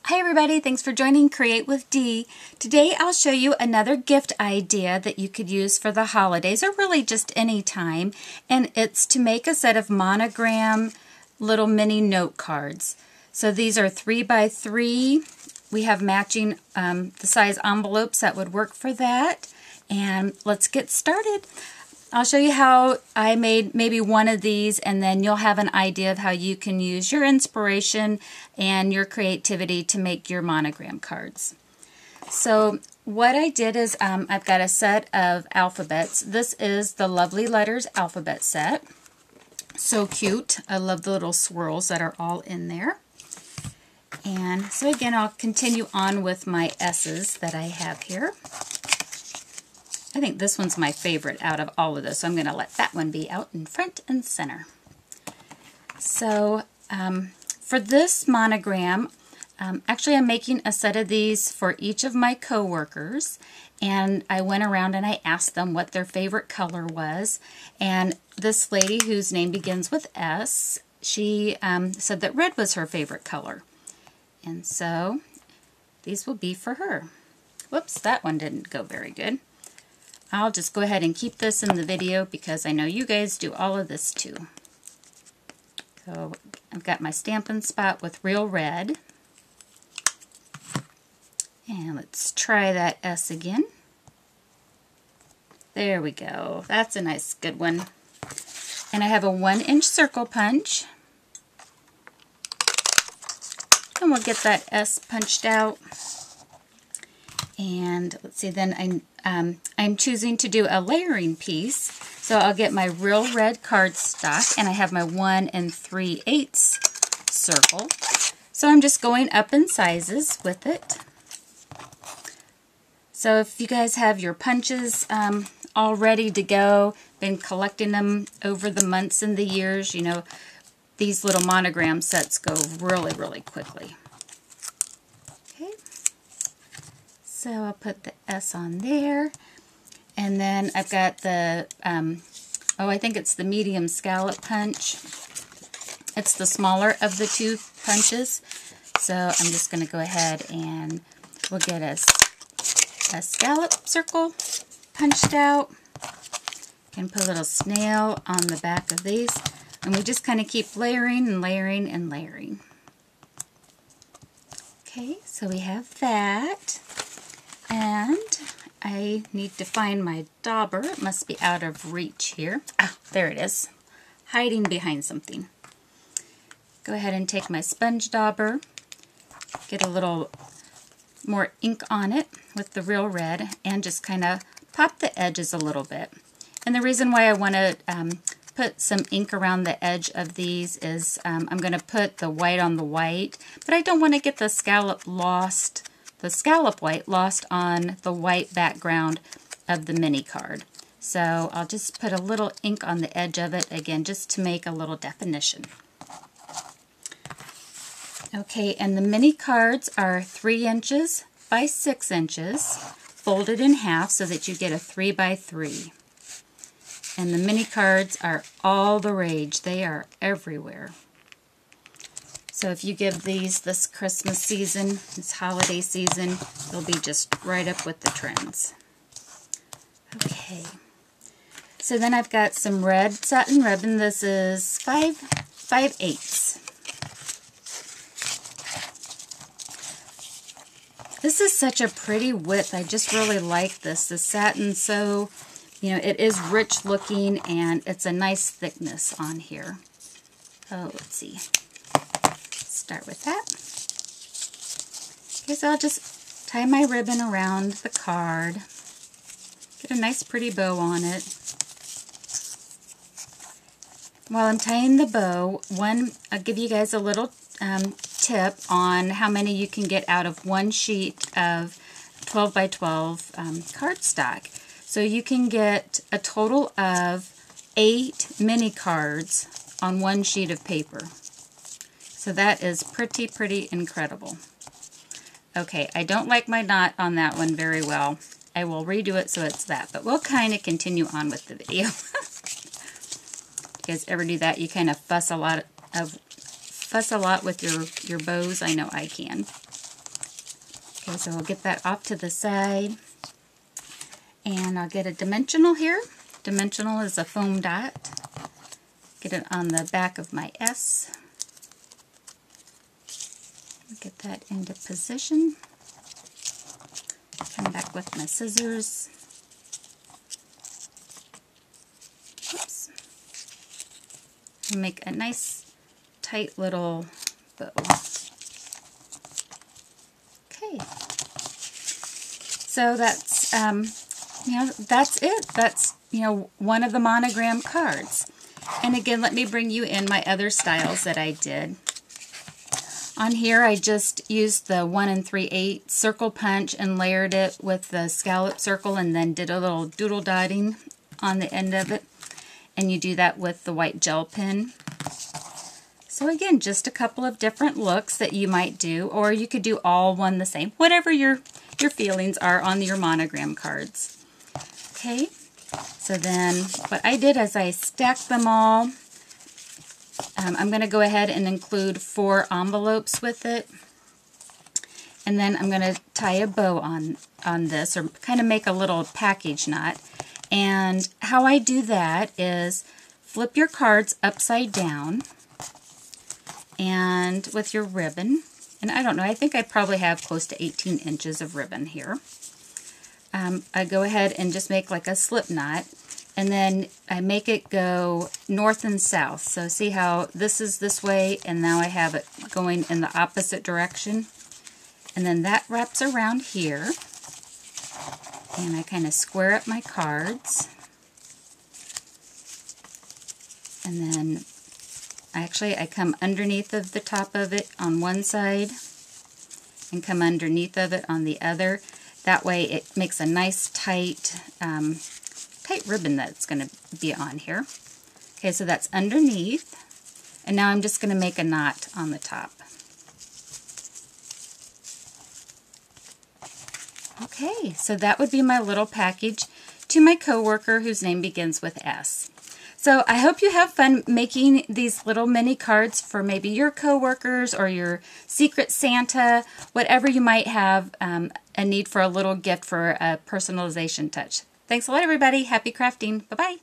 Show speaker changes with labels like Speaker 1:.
Speaker 1: Hi everybody, thanks for joining Create with Dee. Today I'll show you another gift idea that you could use for the holidays or really just any time, and it's to make a set of Monogram little mini note cards. So these are 3 by 3. We have matching the size envelopes that would work for that, and let's get started. I'll show you how I made maybe one of these, and then you'll have an idea of how you can use your inspiration and your creativity to make your monogram cards. So what I did is I've got a set of alphabets. This is the Lovely Letters alphabet set. So cute. I love the little swirls that are all in there. And so again, I'll continue on with my S's that I have here. I think this one's my favorite out of all of this, so I'm going to let that one be out in front and center. So for this monogram, actually I'm making a set of these for each of my coworkers, and I went around and I asked them what their favorite color was, and this lady whose name begins with S, she said that red was her favorite color, and so these will be for her. Whoops, that one didn't go very good. I'll just go ahead and keep this in the video because I know you guys do all of this too. So I've got my Stampin' Spot with real red. And let's try that S again. There we go. That's a nice good one. And I have a 1-inch circle punch. And we'll get that S punched out. And let's see, then I'm choosing to do a layering piece. So I'll get my real red cardstock, and I have my 1 3/8 circle. So I'm just going up in sizes with it. So if you guys have your punches all ready to go, been collecting them over the months and the years, you know, these little monogram sets go really, really quickly. So I'll put the S on there, and then I've got the, I think it's the medium scallop punch. It's the smaller of the two punches, so I'm just going to go ahead and we'll get a scallop circle punched out, and put a little snail on the back of these, and we just kind of keep layering and layering and layering. Okay, so we have that. And I need to find my dauber. It must be out of reach here. Ah, there it is. Hiding behind something. Go ahead and take my sponge dauber. Get a little more ink on it with the real red. And just kind of pop the edges a little bit. And the reason why I want to put some ink around the edge of these is I'm going to put the white on the white. But I don't want to get the scallop white lost on the white background of the mini card. So I'll just put a little ink on the edge of it, again, just to make a little definition. Okay, and the mini cards are 3 inches by 6 inches, folded in half so that you get a 3 by 3. And the mini cards are all the rage. They are everywhere. So if you give these this Christmas season, this holiday season, they'll be just right up with the trends. Okay. So then I've got some red satin ribbon. This is 5/8. This is such a pretty width. I just really like this. The satin, so, you know, it is rich looking, and it's a nice thickness on here. Oh, let's see. Start with that. Okay, so I'll just tie my ribbon around the card. Get a nice pretty bow on it. While I'm tying the bow, I'll give you guys a little tip on how many you can get out of one sheet of 12 by 12 cardstock. So you can get a total of 8 mini cards on one sheet of paper. So that is pretty incredible. Okay, I don't like my knot on that one very well. I will redo it so it's that, but we'll kind of continue on with the video. You guys ever do that? You kind of fuss a lot with your bows? I know I can. Okay, so we'll get that off to the side. And I'll get a dimensional here. Dimensional is a foam dot. Get it on the back of my S. Get that into position. Come back with my scissors. Oops. And make a nice tight little bow. Okay. So that's that's it. That's one of the monogram cards. And again, let me bring you in my other styles that I did. On here, I just used the 1 3/8 circle punch and layered it with the scallop circle, and then did a little doodle dotting on the end of it. And you do that with the white gel pen. So again, just a couple of different looks that you might do, or you could do all one the same, whatever your feelings are on your monogram cards. Okay, so then what I did is I stacked them all. I'm going to go ahead and include 4 envelopes with it. And then I'm going to tie a bow on this, or kind of make a little package knot. And how I do that is flip your cards upside down and with your ribbon. And I don't know, I think I probably have close to 18 inches of ribbon here. I go ahead and just make like a slip knot. And then I make it go north and south. So see how this is this way, and now I have it going in the opposite direction. And then that wraps around here. And I kind of square up my cards. And then I come underneath of the top of it on one side and come underneath of it on the other. That way it makes a nice tight ribbon that's going to be on here. Okay, so that's underneath, and now I'm just going to make a knot on the top. Okay, so that would be my little package to my coworker whose name begins with S. So I hope you have fun making these little mini cards for maybe your coworkers or your Secret Santa, whatever you might have a need for a little gift for a personalization touch. Thanks a lot, everybody. Happy crafting. Bye-bye.